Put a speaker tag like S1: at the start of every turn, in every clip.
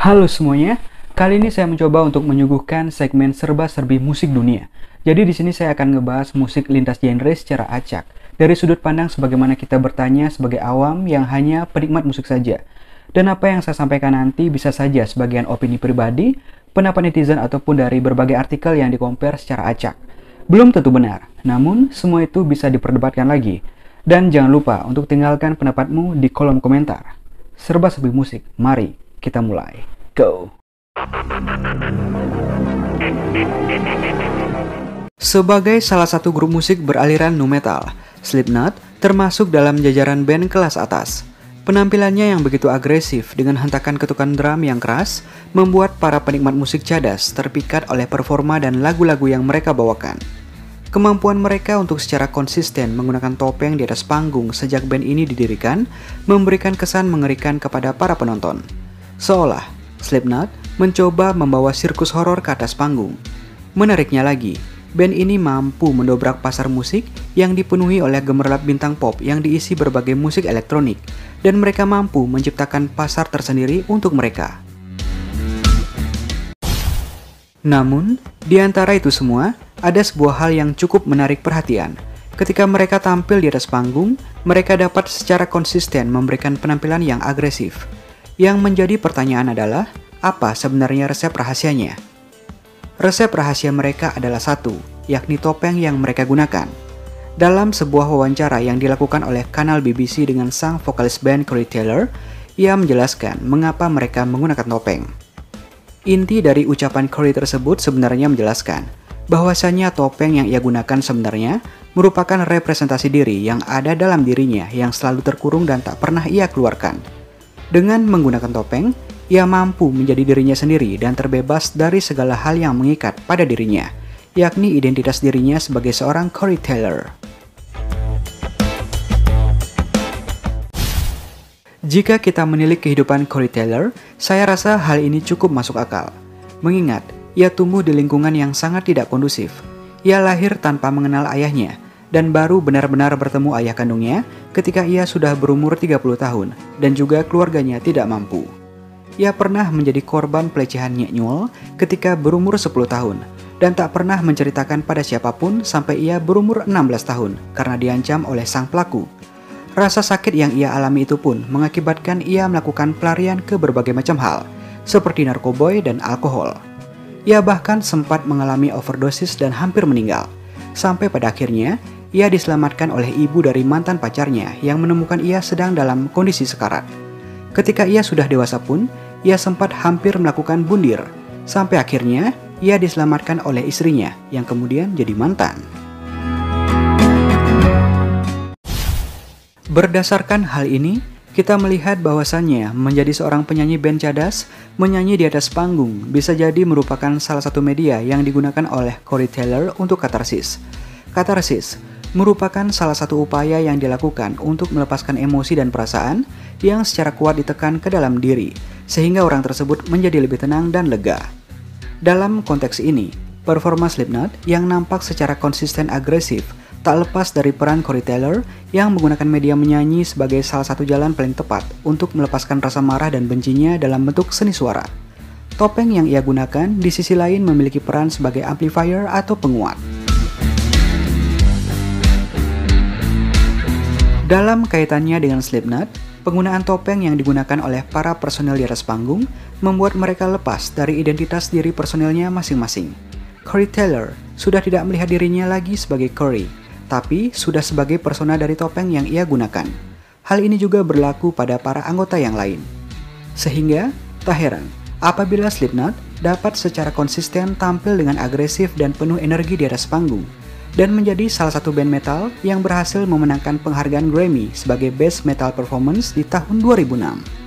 S1: Halo semuanya, kali ini saya mencoba untuk menyuguhkan segmen serba-serbi musik dunia. Jadi di sini saya akan ngebahas musik lintas genre secara acak, dari sudut pandang sebagaimana kita bertanya sebagai awam yang hanya penikmat musik saja. Dan apa yang saya sampaikan nanti bisa saja sebagian opini pribadi, pendapat netizen ataupun dari berbagai artikel yang dikompar secara acak. Belum tentu benar, namun semua itu bisa diperdebatkan lagi. Dan jangan lupa untuk tinggalkan pendapatmu di kolom komentar. Serba-serbi musik, mari kita mulai. Go! Sebagai salah satu grup musik beraliran nu metal, Slipknot termasuk dalam jajaran band kelas atas. Penampilannya yang begitu agresif dengan hentakan ketukan drum yang keras membuat para penikmat musik cadas terpikat oleh performa dan lagu-lagu yang mereka bawakan. Kemampuan mereka untuk secara konsisten menggunakan topeng di atas panggung sejak band ini didirikan memberikan kesan mengerikan kepada para penonton. Seolah Slipknot mencoba membawa sirkus horor ke atas panggung. Menariknya lagi, band ini mampu mendobrak pasar musik yang dipenuhi oleh gemerlap bintang pop yang diisi berbagai musik elektronik, dan mereka mampu menciptakan pasar tersendiri untuk mereka. Namun, di antara itu semua, ada sebuah hal yang cukup menarik perhatian. Ketika mereka tampil di atas panggung, mereka dapat secara konsisten memberikan penampilan yang agresif. Yang menjadi pertanyaan adalah, apa sebenarnya resep rahasianya? Resep rahasia mereka adalah satu, yakni topeng yang mereka gunakan. Dalam sebuah wawancara yang dilakukan oleh kanal BBC dengan sang vokalis band Corey Taylor, ia menjelaskan mengapa mereka menggunakan topeng. Inti dari ucapan Corey tersebut sebenarnya menjelaskan bahwasanya topeng yang ia gunakan sebenarnya merupakan representasi diri yang ada dalam dirinya yang selalu terkurung dan tak pernah ia keluarkan. Dengan menggunakan topeng, ia mampu menjadi dirinya sendiri dan terbebas dari segala hal yang mengikat pada dirinya, yakni identitas dirinya sebagai seorang Corey Taylor. Jika kita menilik kehidupan Corey Taylor, saya rasa hal ini cukup masuk akal. Mengingat, ia tumbuh di lingkungan yang sangat tidak kondusif. Ia lahir tanpa mengenal ayahnya, dan baru benar-benar bertemu ayah kandungnya ketika ia sudah berumur 30 tahun, dan juga keluarganya tidak mampu. Ia pernah menjadi korban pelecehan nyek-nyuol ketika berumur 10 tahun, dan tak pernah menceritakan pada siapapun sampai ia berumur 16 tahun karena diancam oleh sang pelaku. Rasa sakit yang ia alami itu pun mengakibatkan ia melakukan pelarian ke berbagai macam hal, seperti narkoboy dan alkohol. Ia bahkan sempat mengalami overdosis dan hampir meninggal, sampai pada akhirnya ia diselamatkan oleh ibu dari mantan pacarnya yang menemukan ia sedang dalam kondisi sekarat. Ketika ia sudah dewasa pun, ia sempat hampir melakukan bundir, sampai akhirnya ia diselamatkan oleh istrinya yang kemudian jadi mantan. Berdasarkan hal ini, kita melihat bahwasannya menjadi seorang penyanyi band cadas, menyanyi di atas panggung bisa jadi merupakan salah satu media yang digunakan oleh Corey Taylor untuk katarsis. Katarsis merupakan salah satu upaya yang dilakukan untuk melepaskan emosi dan perasaan yang secara kuat ditekan ke dalam diri, sehingga orang tersebut menjadi lebih tenang dan lega. Dalam konteks ini, performa Slipknot yang nampak secara konsisten agresif tak lepas dari peran Corey Taylor yang menggunakan media menyanyi sebagai salah satu jalan paling tepat untuk melepaskan rasa marah dan bencinya dalam bentuk seni suara. Topeng yang ia gunakan di sisi lain memiliki peran sebagai amplifier atau penguat. Dalam kaitannya dengan Slipknot, penggunaan topeng yang digunakan oleh para personel di atas panggung membuat mereka lepas dari identitas diri personelnya masing-masing. Corey Taylor sudah tidak melihat dirinya lagi sebagai Corey, tapi sudah sebagai persona dari topeng yang ia gunakan. Hal ini juga berlaku pada para anggota yang lain. Sehingga, tak heran apabila Slipknot dapat secara konsisten tampil dengan agresif dan penuh energi di atas panggung, dan menjadi salah satu band metal yang berhasil memenangkan penghargaan Grammy sebagai Best Metal Performance di tahun 2006.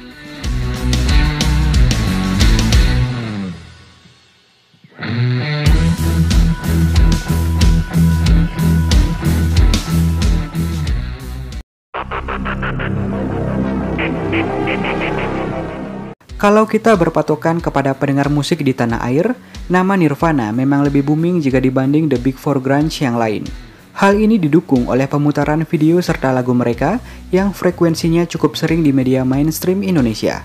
S1: Kalau kita berpatokan kepada pendengar musik di tanah air, nama Nirvana memang lebih booming jika dibanding The Big Four grunge yang lain. Hal ini didukung oleh pemutaran video serta lagu mereka yang frekuensinya cukup sering di media mainstream Indonesia.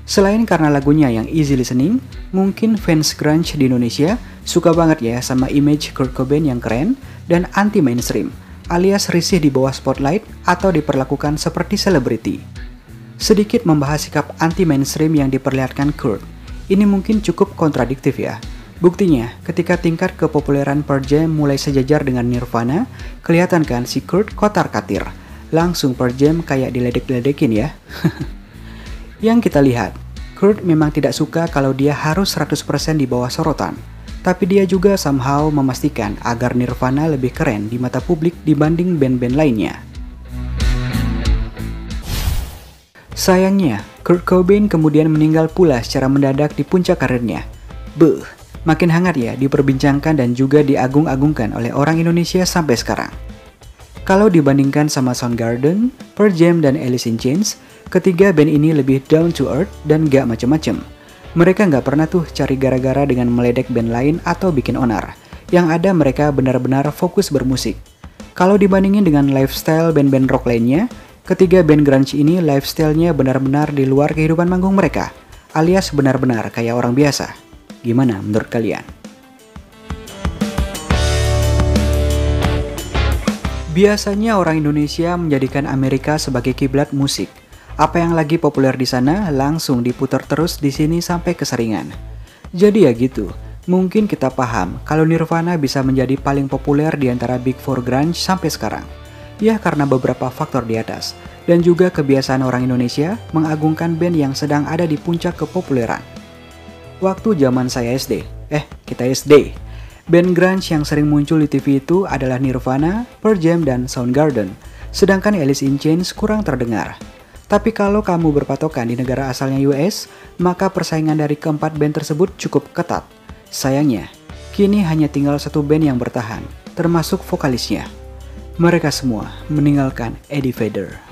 S1: Selain karena lagunya yang easy listening, mungkin fans grunge di Indonesia suka banget ya sama image Kurt Cobain yang keren dan anti-mainstream, alias risih di bawah spotlight atau diperlakukan seperti selebriti. Sedikit membahas sikap anti-mainstream yang diperlihatkan Kurt, ini mungkin cukup kontradiktif ya. Buktinya, ketika tingkat kepopuleran Pearl Jam mulai sejajar dengan Nirvana, kelihatan kan si Kurt kotar-katir. Langsung Pearl Jam kayak diledek-ledekin ya. Yang kita lihat, Kurt memang tidak suka kalau dia harus 100% di bawah sorotan. Tapi dia juga somehow memastikan agar Nirvana lebih keren di mata publik dibanding band-band lainnya. Sayangnya, Kurt Cobain kemudian meninggal pula secara mendadak di puncak karirnya. Makin hangat ya diperbincangkan dan juga diagung-agungkan oleh orang Indonesia sampai sekarang. Kalau dibandingkan sama Soundgarden, Pearl Jam, dan Alice in Chains, ketiga band ini lebih down to earth dan gak macem-macem. Mereka gak pernah tuh cari gara-gara dengan meledek band lain atau bikin onar. Yang ada mereka benar-benar fokus bermusik. Kalau dibandingin dengan lifestyle band-band rock lainnya, ketiga band grunge ini lifestyle-nya benar-benar di luar kehidupan manggung mereka, alias benar-benar kayak orang biasa. Gimana menurut kalian? Biasanya orang Indonesia menjadikan Amerika sebagai kiblat musik. Apa yang lagi populer di sana langsung diputar terus di sini sampai keseringan. Jadi ya gitu, mungkin kita paham kalau Nirvana bisa menjadi paling populer di antara Big Four grunge sampai sekarang. Ya karena beberapa faktor di atas, dan juga kebiasaan orang Indonesia mengagungkan band yang sedang ada di puncak kepopuleran. Waktu zaman saya kita SD, band grunge yang sering muncul di TV itu adalah Nirvana, Pearl Jam, dan Soundgarden, sedangkan Alice in Chains kurang terdengar. Tapi kalau kamu berpatokan di negara asalnya US, maka persaingan dari keempat band tersebut cukup ketat. Sayangnya, kini hanya tinggal satu band yang bertahan, termasuk vokalisnya. Mereka semua meninggalkan Eddie Vedder.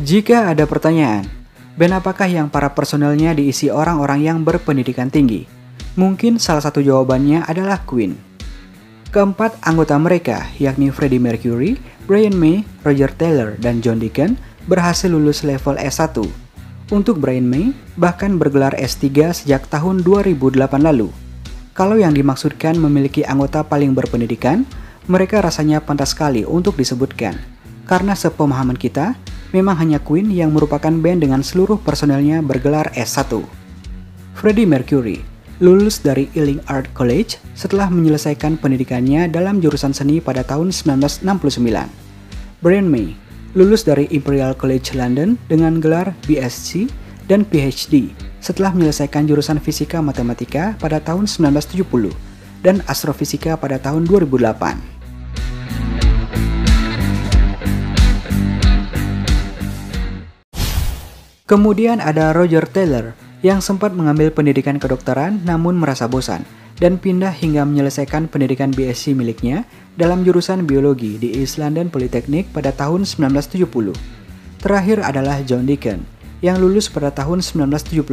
S1: Jika ada pertanyaan, band apakah yang para personelnya diisi orang-orang yang berpendidikan tinggi? Mungkin salah satu jawabannya adalah Queen. Keempat anggota mereka, yakni Freddie Mercury, Brian May, Roger Taylor, dan John Deacon, berhasil lulus level S1. Untuk Brian May, bahkan bergelar S3 sejak tahun 2008 lalu. Kalau yang dimaksudkan memiliki anggota paling berpendidikan, mereka rasanya pantas sekali untuk disebutkan. Karena sepemahaman kita, memang hanya Queen yang merupakan band dengan seluruh personelnya bergelar S1. Freddie Mercury lulus dari Ealing Art College setelah menyelesaikan pendidikannya dalam jurusan seni pada tahun 1969. Brian May lulus dari Imperial College London dengan gelar BSc dan PhD setelah menyelesaikan jurusan Fisika Matematika pada tahun 1970 dan Astrofisika pada tahun 2008. Kemudian ada Roger Taylor yang sempat mengambil pendidikan kedokteran namun merasa bosan dan pindah hingga menyelesaikan pendidikan BSc miliknya dalam jurusan biologi di East London Polytechnic pada tahun 1970. Terakhir adalah John Deacon yang lulus pada tahun 1971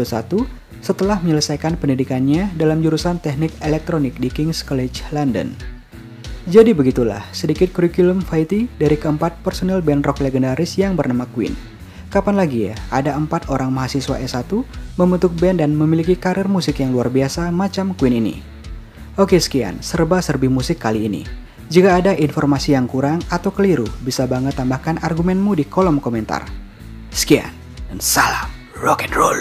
S1: setelah menyelesaikan pendidikannya dalam jurusan teknik elektronik di King's College London. Jadi begitulah sedikit kurikulum vitae dari keempat personel band rock legendaris yang bernama Queen. Kapan lagi ya ada 4 orang mahasiswa S1 membentuk band dan memiliki karir musik yang luar biasa macam Queen ini. Oke sekian serba-serbi musik kali ini. Jika ada informasi yang kurang atau keliru, bisa banget tambahkan argumenmu di kolom komentar. Sekian dan salam rock and roll.